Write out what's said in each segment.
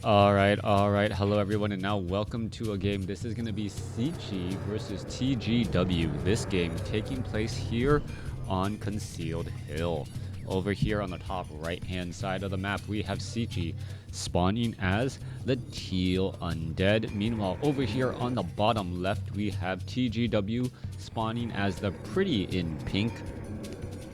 Alright, hello everyone, and now welcome to a game. This is going to be Cechi versus TGW. This game taking place here on Concealed Hill. Over here on the top right-hand side of the map, we have Cechi spawning as the teal undead. Meanwhile, over here on the bottom left, we have TGW spawning as the pretty in pink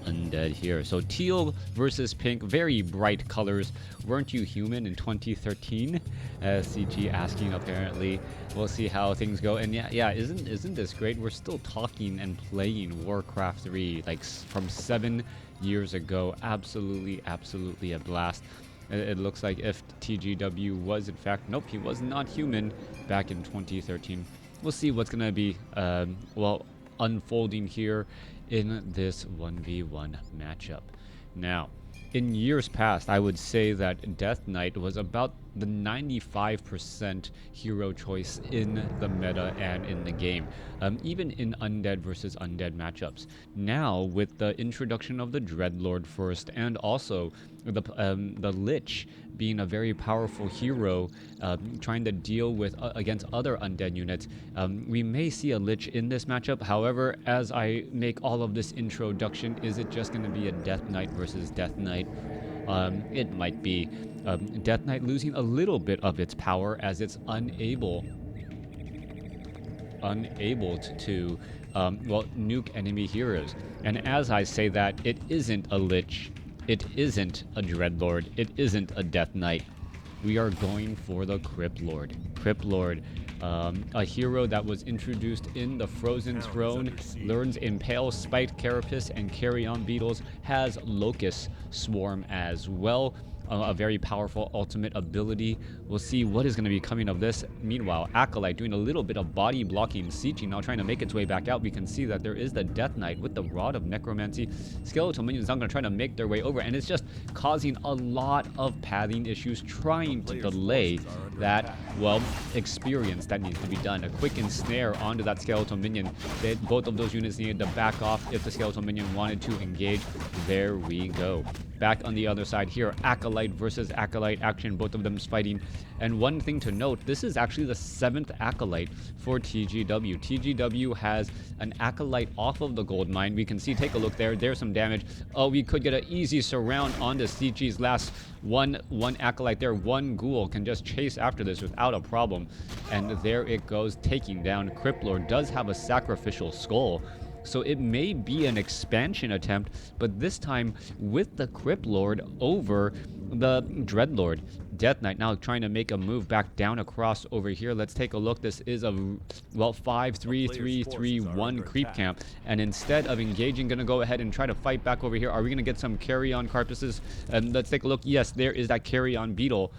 undead here. So teal versus pink, very bright colors. Weren't you human in 2013? CG asking apparently. We'll see how things go. And yeah, isn't this great? We're still talking and playing Warcraft 3 like from 7 years ago. Absolutely a blast. It looks like if TGW was in fact, nope, he was not human back in 2013. We'll see what's gonna be unfolding here in this 1v1 matchup. Now, in years past, I would say that Death Knight was about the 95% hero choice in the meta and in the game, even in undead versus undead matchups. Now, with the introduction of the Dreadlord first, and also the Lich being a very powerful hero, trying to deal with against other undead units, we may see a Lich in this matchup. However, as I make all of this introduction, is it just going to be a Death Knight versus Death Knight? It might be. Death Knight losing a little bit of its power as it's unable to nuke enemy heroes. And as I say that, it isn't a Lich, it isn't a Dreadlord, it isn't a Death Knight. We are going for the Cryptlord. Cryptlord, a hero that was introduced in the Frozen Throne, learns Impale, Spite, Carapace, and Carrion Beetles, has Locust Swarm as well. A very powerful ultimate ability. We'll see what is going to be coming of this. Meanwhile, Acolyte doing a little bit of body blocking. Cechi now trying to make its way back out. We can see that there is the Death Knight with the Rod of Necromancy. Skeletal minions now going to try to make their way over, and it's just causing a lot of pathing issues, trying to delay that, experience that needs to be done. A quick ensnare onto that skeletal minion. Both of those units needed to back off if the skeletal minion wanted to engage. There we go. Back on the other side here, Acolyte versus Acolyte action, both of them fighting. And one thing to note, this is actually the 7th Acolyte for TGW. TGW has an Acolyte off of the gold mine. We can see, take a look there, there's some damage. Oh, we could get an easy surround onto Cechi's last one Acolyte there. One ghoul can just chase after this without a problem. And there it goes, taking down. Cryptlord does have a sacrificial skull, so it may be an expansion attempt, but this time with the Cryptlord over the Dreadlord. Death Knight now trying to make a move back down across over here. Let's take a look. This is a 5-3-3-3-1 creep camp, and instead of engaging, gonna go ahead and try to fight back over here. Are we gonna get some carry-on carcasses? And let's take a look. Yes, there is that carry-on beetle.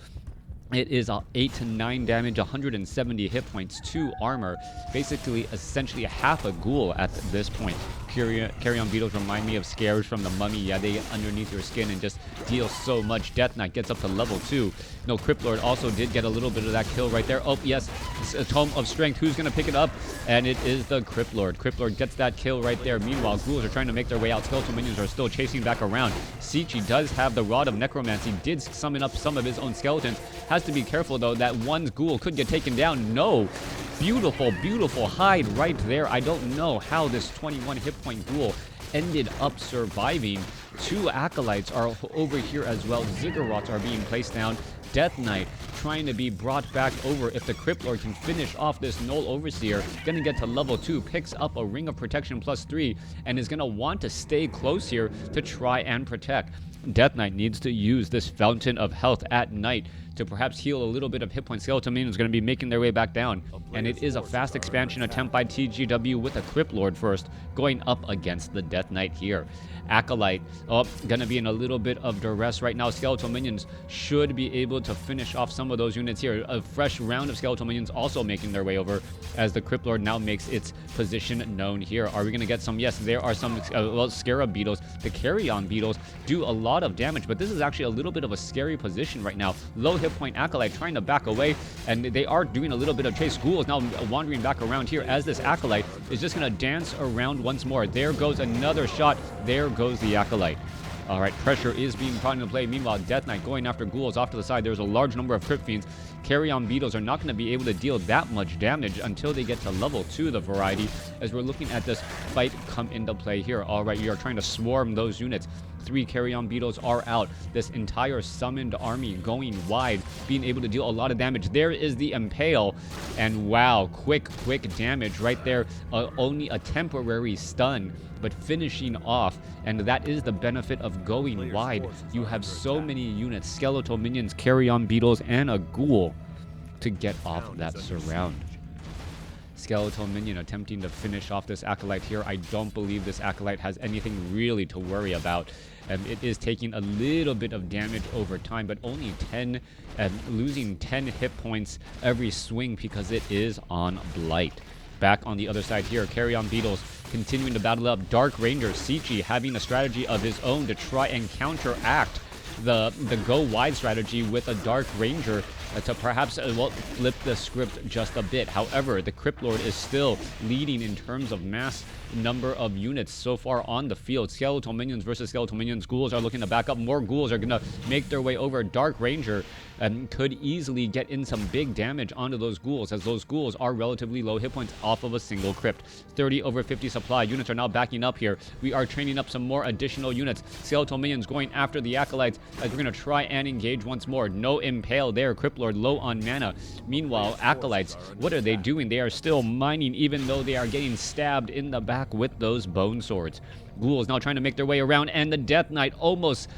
It is 8 to 9 damage, 170 hit points, 2 armor, basically essentially a half a ghoul at this point. Carrion beetles remind me of scares from the Mummy. Yeah, they get underneath your skin and just deal so much. Death Knight gets up to level 2. No, Cryptlord also did get a little bit of that kill right there. Oh, yes, it's a Tome of Strength. Who's going to pick it up? And it is the Cryptlord. Cryptlord gets that kill right there. Meanwhile, ghouls are trying to make their way out. Skeletal minions are still chasing back around. Cechi does have the Rod of Necromancy, did summon up some of his own skeletons. Has to be careful, though, that one ghoul could get taken down. No. Beautiful hide right there. I don't know how this 21 hit point ghoul ended up surviving. 2 Acolytes are over here as well. Ziggurats are being placed down. Death Knight trying to be brought back over. If the Cryptlord can finish off this Null Overseer, gonna get to level 2, picks up a Ring of Protection +3, and is gonna want to stay close here to try and protect. Death Knight needs to use this Fountain of Health at night to perhaps heal a little bit of hit points. Skeleton minions going to be making their way back down. And it is a fast expansion attempt by TGW with a Cryptlord first, going up against the Death Knight here. Acolyte, going to be in a little bit of duress right now. Skeletal minions should be able to finish off some of those units here. A fresh round of skeletal minions also making their way over as the Cryptlord now makes its position known here. Are we going to get some? Yes, there are some Scarab Beetles. The Carrion Beetles do a lot of damage, but this is actually a little bit of a scary position right now. Low hit point Acolyte trying to back away, and they are doing a little bit of chase. Ghoul is now wandering back around here as this Acolyte is just going to dance around once more. There goes another shot. There goes the Acolyte. All right, pressure is being brought into play. Meanwhile, Death Knight going after ghouls off to the side. There's a large number of Crypt Fiends. Carry-on beetles are not going to be able to deal that much damage until they get to level 2, the variety, as we're looking at this fight come into play here. All right, we are trying to swarm those units. 3 carry-on beetles are out. This entire summoned army going wide, being able to deal a lot of damage. There is the Impale, and wow, quick damage right there. Only a temporary stun, but finishing off, and that is the benefit of going wide. You have so many units, skeletal minions, carry-on beetles, and a ghoul to get off that surround. Skeletal minion attempting to finish off this Acolyte here. I don't believe this Acolyte has anything really to worry about. It is taking a little bit of damage over time, but only 10, losing 10 hit points every swing because it is on Blight. Back on the other side here, carry-on beetles continuing to battle up. Dark Ranger Cechi having a strategy of his own to try and counteract the go wide strategy with a Dark Ranger to perhaps flip the script just a bit. However, the Cryptlord is still leading in terms of mass number of units so far on the field. Skeletal minions versus skeletal minions. Ghouls are looking to back up. More ghouls are going to make their way over. Dark Ranger could easily get in some big damage onto those ghouls, as those ghouls are relatively low hit points off of a single crypt. 30 over 50 supply. Units are now backing up here. We are training up some more additional units. Skeletal minions going after the Acolytes as we're going to try and engage once more. No Impale there. Cryptlord low on mana. Meanwhile, Acolytes, what are they doing? They are still mining, even though they are getting stabbed in the back with those bone swords. Ghouls now trying to make their way around, and the Death Knight almost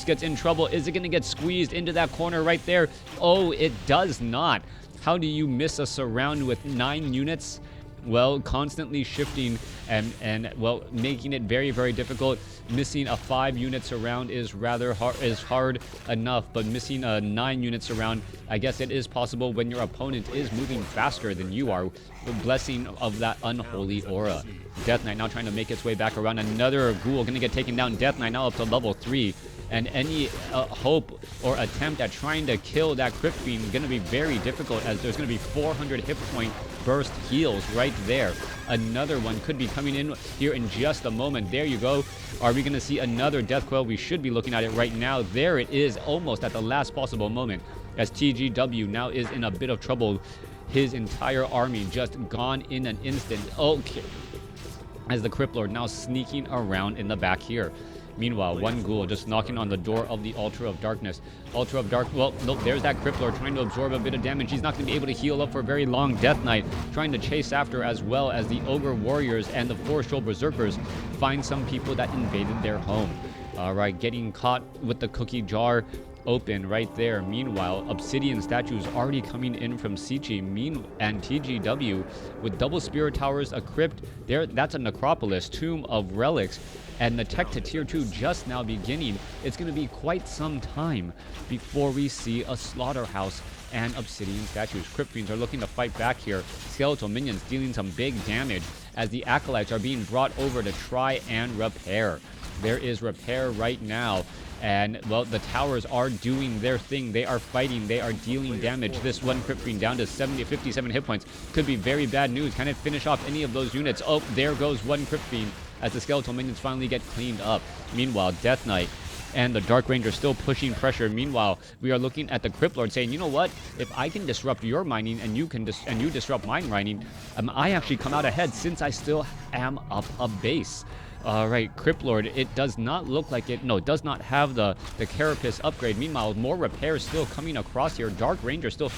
gets in trouble. Is it going to get squeezed into that corner right there? Oh, it does not. How do you miss a surround with 9 units? Well, constantly shifting and well, making it very difficult. Missing a 5 unit surround is rather hard enough, but missing a 9 unit surround, I guess it is possible when your opponent is moving faster than you are. The blessing of that unholy aura. Death Knight now trying to make its way back around. Another ghoul going to get taken down. Death Knight now up to level 3. And any hope or attempt at trying to kill that Crypt Fiend is going to be very difficult, as there's going to be 400 hit point burst heals right there. Another one could be coming in here in just a moment. There you go. Are we going to see another Death Coil? We should be looking at it right now. There it is, almost at the last possible moment, as TGW now is in a bit of trouble. His entire army just gone in an instant. Okay. As the Cryptlord now sneaking around in the back here. Meanwhile, one ghoul just knocking on the door of the Altar of Darkness. Altar of Dark, well, nope, there's that Cryptlord trying to absorb a bit of damage. He's not going to be able to heal up for very long. Death Knight trying to chase after, as well as the Ogre Warriors and the Forest Troll Berserkers find some people that invaded their home. All right, getting caught with the cookie jar open right there. Meanwhile, Obsidian statues already coming in from Cechi and TGW with double spirit towers, a crypt there. That's a necropolis, tomb of relics, and the tech to tier 2 just now beginning. It's going to be quite some time before we see a slaughterhouse and obsidian statues. Crypt Fiends are looking to fight back here. Skeletal minions dealing some big damage as the Acolytes are being brought over to try and repair. There is repair right now. And, well, the towers are doing their thing. They are fighting. They are dealing damage. This one Crypt Fiend down to 57 hit points. Could be very bad news. Can it finish off any of those units? Oh, there goes one Crypt Fiend as the skeletal minions finally get cleaned up. Meanwhile, Death Knight and the Dark Ranger still pushing pressure. Meanwhile, we are looking at the Cryptlord saying, you know what? If I can disrupt your mining and you can you disrupt mine mining, I actually come out ahead since I still am up a base. All right, Cryptlord, it does not look like it. No, it does not have the Carapace upgrade. Meanwhile, more repairs still coming across here. Dark Ranger still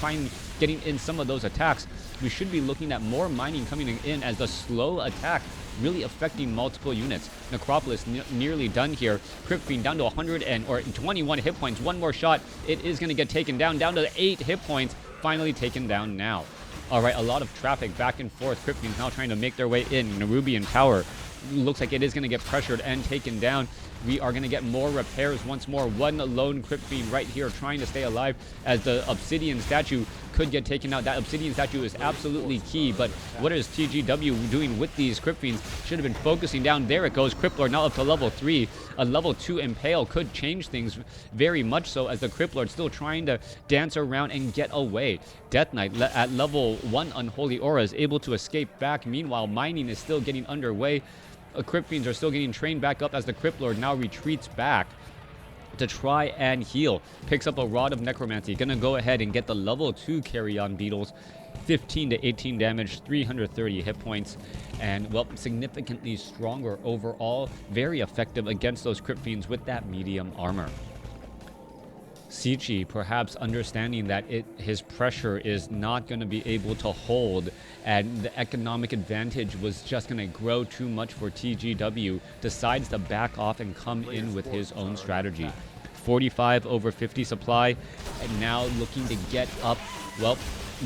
getting in some of those attacks. We should be looking at more mining coming in, as the slow attack really affecting multiple units. Necropolis nearly done here. Crypt Fiend down to 21 hit points. One more shot. It is going to get taken down to 8 hit points. Finally taken down now. All right, a lot of traffic back and forth. Crypt Fiends now trying to make their way in. Nerubian Tower looks like it is going to get pressured and taken down. We are going to get more repairs once more. One lone Crypt Fiend right here trying to stay alive, as the Obsidian statue could get taken out. That Obsidian statue is absolutely key, but what is TGW doing with these Crypt Fiends? Should have been focusing down. There it goes. Cryptlord now up to level 3. A level 2 Impale could change things very much so, as the Cryptlord still trying to dance around and get away. Death Knight at level 1 Unholy Aura is able to escape back. Meanwhile, mining is still getting underway. Crypt Fiends are still getting trained back up as the Cryptlord now retreats back to try and heal. Picks up a Rod of Necromancy. Gonna go ahead and get the level 2 Carrion Beetles. 15 to 18 damage, 330 hit points, and, well, significantly stronger overall. Very effective against those Crypt Fiends with that medium armor. Cechi, perhaps understanding that his pressure is not going to be able to hold, and the economic advantage was just going to grow too much for TGW, decides to back off and come in with his own strategy. 45 over 50 supply, and now looking to get up, well,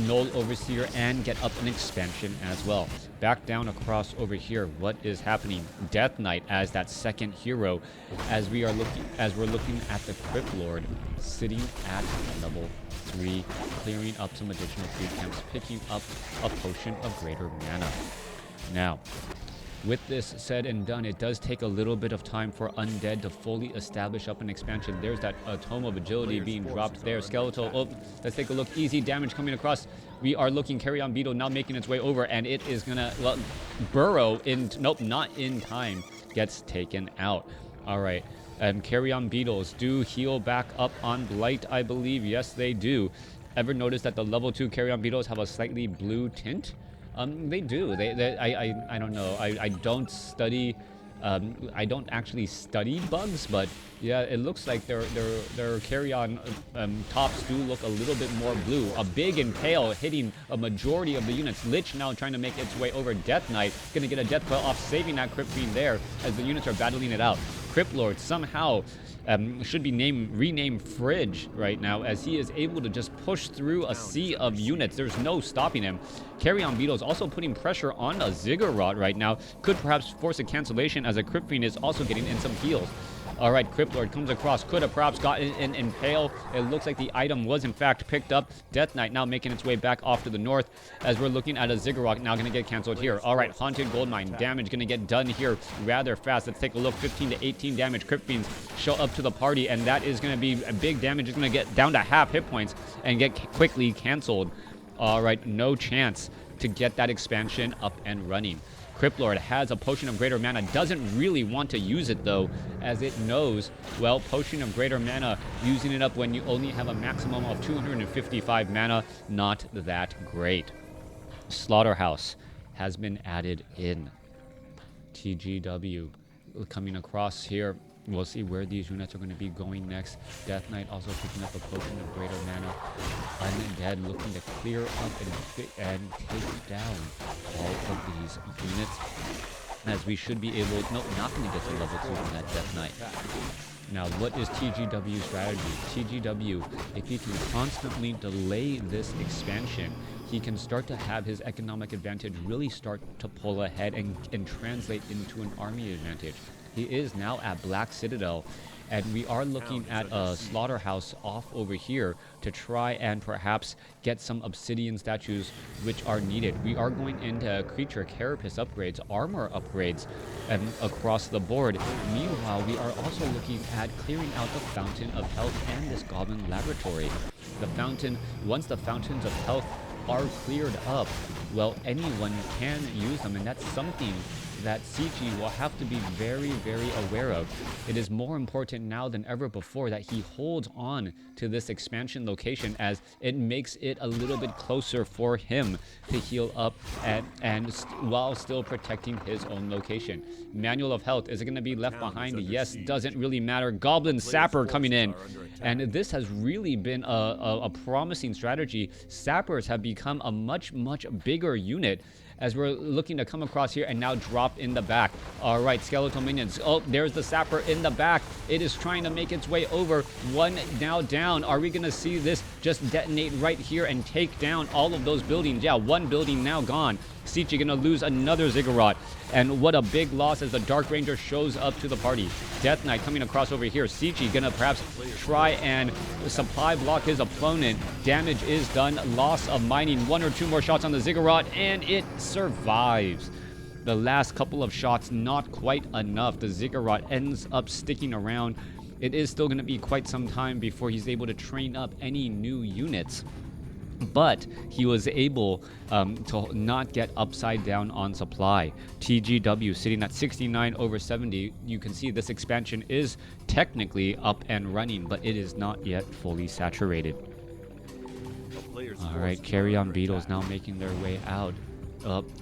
Null Overseer and get up an expansion as well. Back down across over here, what is happening? Death Knight as that second hero, as we're looking at the Cryptlord sitting at level 3, clearing up some additional food camps, picking up a potion of greater mana. Now, with this said and done, it does take a little bit of time for Undead to fully establish up an expansion. There's that Tome of Agility being dropped there. Skeletal, oh, let's take a look. Easy damage coming across. We are looking Carrion Beetle now making its way over, and it is gonna, well, burrow in, nope, not in time. Gets taken out. All right. Carrion Beetles do heal back up on Blight, I believe. Yes, they do. Ever notice that the level 2 Carrion Beetles have a slightly blue tint? They do. I don't know. I don't study. I don't actually study bugs, but yeah, it looks like their carrion tops do look a little bit more blue. A big impale hitting a majority of the units. Lich now trying to make its way over. Death Knight gonna get a death coil off, saving that Crypt Fiend there as the units are battling it out. Cryptlord somehow should be renamed Fridge right now, as he is able to just push through a sea of units. There's no stopping him. Carrion Beetle is also putting pressure on a Ziggurat right now. Could perhaps force a cancellation, as a Crypt Fiend is also getting in some heals. All right, Cryptlord comes across. Could have perhaps gotten an Impale. It looks like the item was in fact picked up. Death Knight now making its way back off to the north, as we're looking at a Ziggurat now going to get canceled here. All right, Haunted Goldmine damage going to get done here rather fast. Let's take a look. 15 to 18 damage. Crypt Fiends show up to the party, and that is going to be a big damage. It's going to get down to half hit points and get quickly canceled. All right, no chance to get that expansion up and running. Cryptlord has a Potion of Greater Mana, doesn't really want to use it though, as it knows, well, Potion of Greater Mana, using it up when you only have a maximum of 255 mana, not that great. Slaughterhouse has been added in. TGW coming across here. We'll see where these units are going to be going next. Death Knight also picking up a Potion of Greater Mana. Undead looking to clear up and take down all of these units, as we should be able, no, not going to get to level 2 from that Death Knight. Now, what is TGW's strategy? TGW, if he can constantly delay this expansion, he can start to have his economic advantage really start to pull ahead and translate into an army advantage. He is now at Black Citadel, and we are looking at a Slaughterhouse off over here to try and perhaps get some obsidian statues which are needed. We are going into creature carapace upgrades, armor upgrades across the board. Meanwhile, we are also looking at clearing out the Fountain of Health and this Goblin Laboratory. The fountain, once the Fountains of Health are cleared up, well, anyone can use them, and that's something that Cechi will have to be very, very aware of. It is more important now than ever before that he holds on to this expansion location, as it makes it a little bit closer for him to heal up and while still protecting his own location. Manual of Health, is it going to be left behind? Yes, doesn't really matter. Goblin Sapper coming in, and this has really been a promising strategy. Sappers have become a much bigger unit, as we're looking to come across here and now drop in the back. All right, skeletal minions. Oh, there's the Sapper in the back. It is trying to make its way over. One now down. Are we going to see this just detonate right here and take down all of those buildings? Yeah, one building now gone. Cechi going to lose another Ziggurat. And what a big loss as the Dark Ranger shows up to the party. Death Knight coming across over here. Cechi going to perhaps try and supply block his opponent. Damage is done. Loss of mining. One or two more shots on the Ziggurat, and it survives. The last couple of shots, not quite enough. The Ziggurat ends up sticking around. It is still going to be quite some time before he's able to train up any new units. but he was able to not get upside down on supply. TGW sitting at 69 over 70. You can see this expansion is technically up and running, but it is not yet fully saturated. All right, Carrion Beetles now making their way out.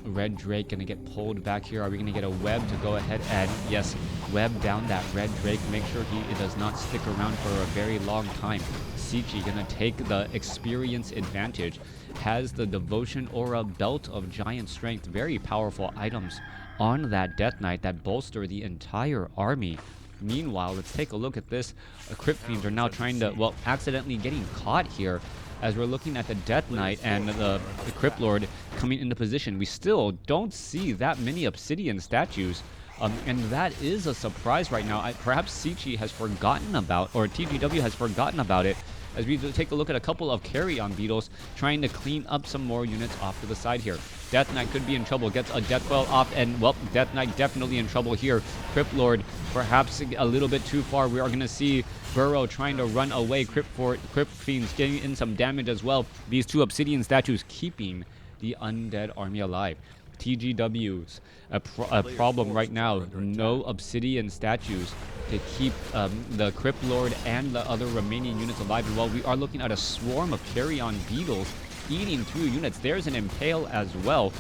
Red Drake gonna get pulled back here. Are we gonna get a web to go ahead and, yes, web down that Red Drake. Make sure he does not stick around for a very long time. Cechi gonna take the experience advantage. Has the Devotion Aura, Belt of Giant Strength. Very powerful items on that Death Knight that bolster the entire army. Meanwhile, let's take a look at this. Crypt Fiends are now trying to, well, accidentally getting caught here. As we're looking at the Death Knight and the Cryptlord coming into position, we still don't see that many Obsidian statues. And that is a surprise right now. Perhaps Cechi has forgotten about, or TGW has forgotten about it, as we take a look at a couple of Carrion Beetles trying to clean up some more units off to the side here. Death Knight could be in trouble, gets a Death Bell off, and, well, Death Knight definitely in trouble here. Cryptlord perhaps a little bit too far. We are going to see Burrow trying to run away. Crypt Fiends getting in some damage as well. These two Obsidian statues keeping the undead army alive. TGW's a problem right now. No Obsidian statues to keep the Cryptlord and the other remaining units alive. And while we are looking at a swarm of Carrion Beetles eating through units, there's an Impale as well.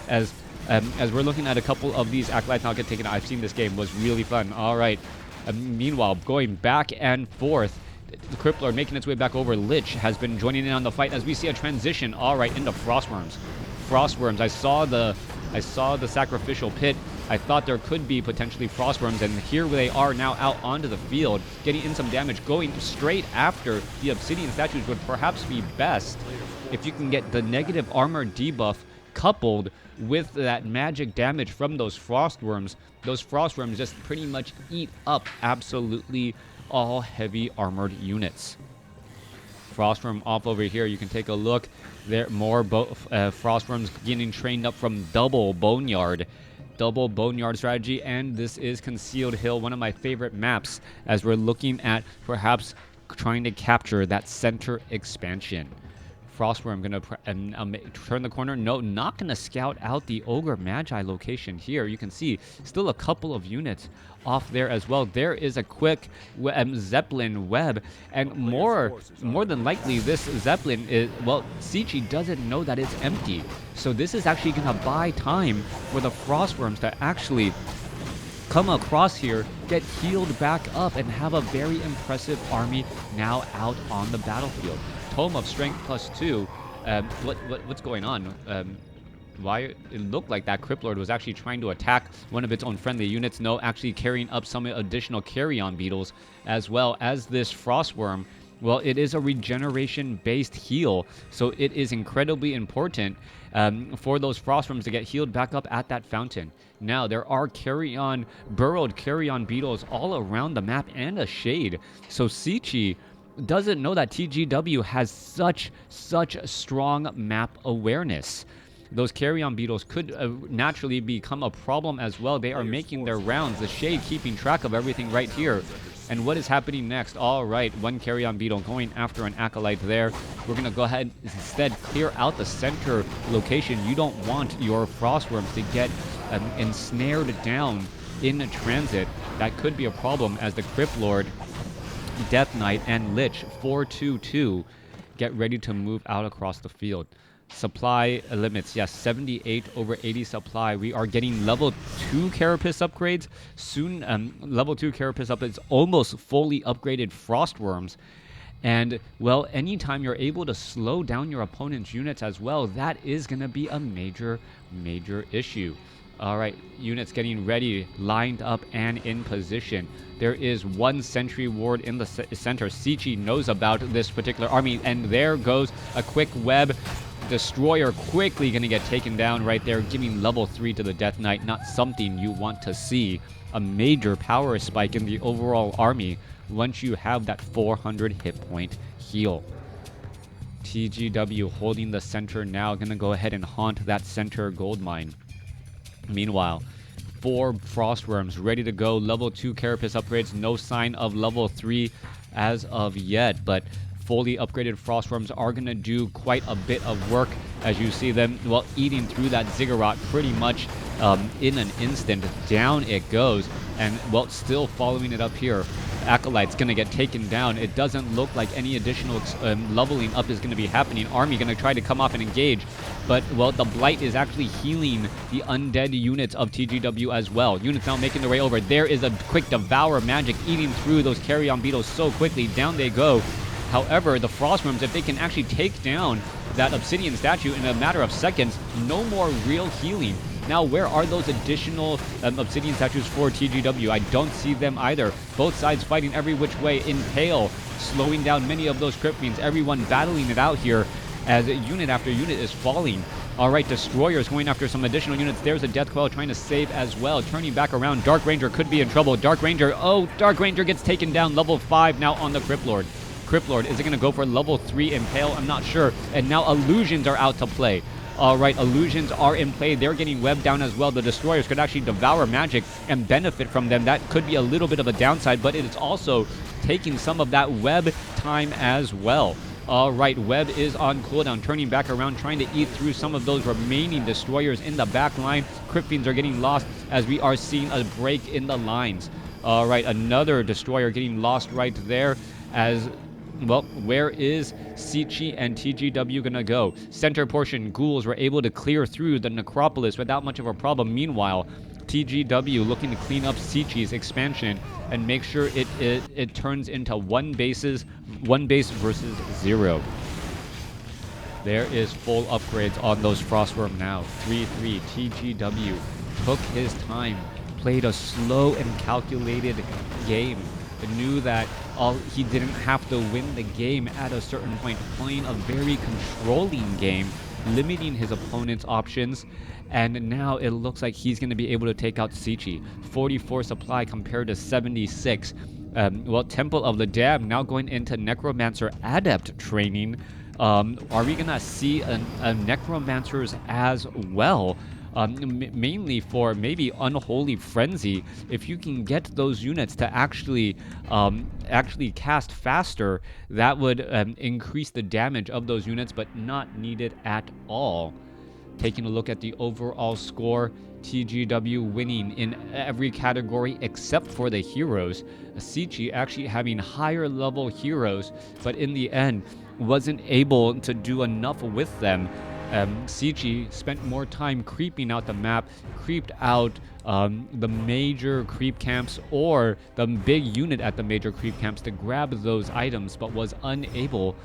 As we're looking at a couple of these Acolytes now get taken out. I've seen this game, was really fun. All right. Meanwhile, going back and forth, the Cryptlord making its way back over. Lich has been joining in on the fight as we see a transition, all right, into Frostworms. Frostworms, I saw the sacrificial pit. I thought there could be potentially Frostworms, and here they are now out onto the field, getting in some damage, going straight after the Obsidian statues would perhaps be best if you can get the negative armor debuff coupled with that magic damage from those Frostworms. Those Frostworms just pretty much eat up absolutely all heavy armored units. Frostworm off over here. You can take a look. There more Frostworms getting trained up from double Boneyard strategy, and this is Concealed Hill, one of my favorite maps, as we're looking at perhaps trying to capture that center expansion. Frostworm gonna turn the corner. No, not gonna scout out the Ogre Magi location here. You can see still a couple of units off there as well. There is a quick Zeppelin web, and more than likely this Zeppelin is, well, Cechi doesn't know that it's empty. So this is actually gonna buy time for the Frostworms to actually come across here, get healed back up, and have a very impressive army now out on the battlefield. Tome of Strength +2. What's going on? Why it looked like that Cryptlord was actually trying to attack one of its own friendly units. No, actually carrying up some additional Carrion Beetles, as well as this Frostworm. Well, it is a regeneration-based heal, so it is incredibly important for those Frostworms to get healed back up at that fountain. Now, there are burrowed Carrion Beetles all around the map and a shade. So Cechi doesn't know that TGW has such strong map awareness. Those Carrion Beetles could naturally become a problem as well. They are making their rounds. The Shade keeping track of everything right here. And what is happening next? All right, one Carrion Beetle going after an Acolyte there. We're going to go ahead instead clear out the center location. You don't want your Frostworms to get ensnared down in transit. That could be a problem as the Cryptlord, Death Knight, and Lich 422 get ready to move out across the field. Supply limits, yes, 78 over 80 supply. We are getting level 2 Carapace upgrades. Soon, level 2 Carapace upgrades, almost fully upgraded Frostworms. And, well, anytime you're able to slow down your opponent's units as well, that is going to be a major issue. All right, units getting ready, lined up, and in position. There is one sentry ward in the center. Cechi knows about this particular army, and there goes a quick web. Destroyer quickly going to get taken down right there, giving level 3 to the Death Knight. Not something you want to see. A major power spike in the overall army once you have that 400 hit point heal. TGW holding the center now, going to go ahead and haunt that center gold mine. Meanwhile, 4 Frostworms ready to go. Level 2 Carapace upgrades. No sign of level 3 as of yet, but fully upgraded Frostworms are going to do quite a bit of work, as you see them, well, eating through that Ziggurat pretty much in an instant. Down it goes, and, well, still following it up here. Acolyte's going to get taken down. It doesn't look like any additional leveling up is going to be happening. Army going to try to come off and engage, but, well, the Blight is actually healing the undead units of TGW as well. Units now making their way over. There is a quick Devour magic eating through those Carrion Beetles so quickly. Down they go. However, the Frostworms, if they can actually take down that Obsidian statue in a matter of seconds, no more real healing. Now, where are those additional Obsidian statues for TGW? I don't see them either. Both sides fighting every which way. Impale, slowing down many of those Crypt Fiends. Everyone battling it out here as unit after unit is falling. All right, Destroyers going after some additional units. There's a Death Coil trying to save as well. Turning back around, Dark Ranger could be in trouble. Dark Ranger, oh, Dark Ranger gets taken down. Level 5 now on the Cryptlord. Cryptlord, is it going to go for level 3 Impale? I'm not sure. And now Illusions are out to play. All right, Illusions are in play. They're getting webbed down as well. The Destroyers could actually devour magic and benefit from them. That could be a little bit of a downside, but it's also taking some of that web time as well. All right, Web is on cooldown, turning back around, trying to eat through some of those remaining Destroyers in the back line. Crypt Fiends are getting lost as we are seeing a break in the lines. All right, another Destroyer getting lost right there as... Well, where is Cechi and TGW going to go? Center portion, Ghouls were able to clear through the Necropolis without much of a problem. Meanwhile, TGW looking to clean up Cechi's expansion and make sure it turns into one base versus 0. There is full upgrades on those Frostworm now. 3-3, TGW took his time, played a slow and calculated game. Knew that he didn't have to win the game at a certain point, playing a very controlling game, limiting his opponent's options, and now it looks like he's going to be able to take out Cechi. 44 supply compared to 76. Well, Temple of the Dam now going into Necromancer Adept training. Are we going to see a Necromancers as well? Mainly for maybe Unholy Frenzy. If you can get those units to actually cast faster, that would increase the damage of those units, but not needed at all. Taking a look at the overall score, TGW winning in every category except for the heroes. Cechi actually having higher level heroes, but in the end wasn't able to do enough with them. Cechi spent more time creeping out the map, creeped out the major creep camps or the big unit at the major creep camps to grab those items, but was unable,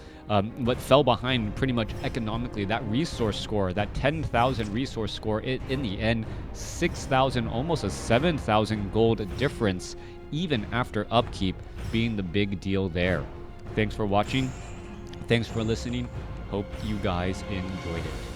but fell behind pretty much economically. That resource score, that 10,000 resource score, in the end, 6,000, almost a 7,000 gold difference, even after upkeep, being the big deal there. Thanks for watching. Thanks for listening. Hope you guys enjoyed it.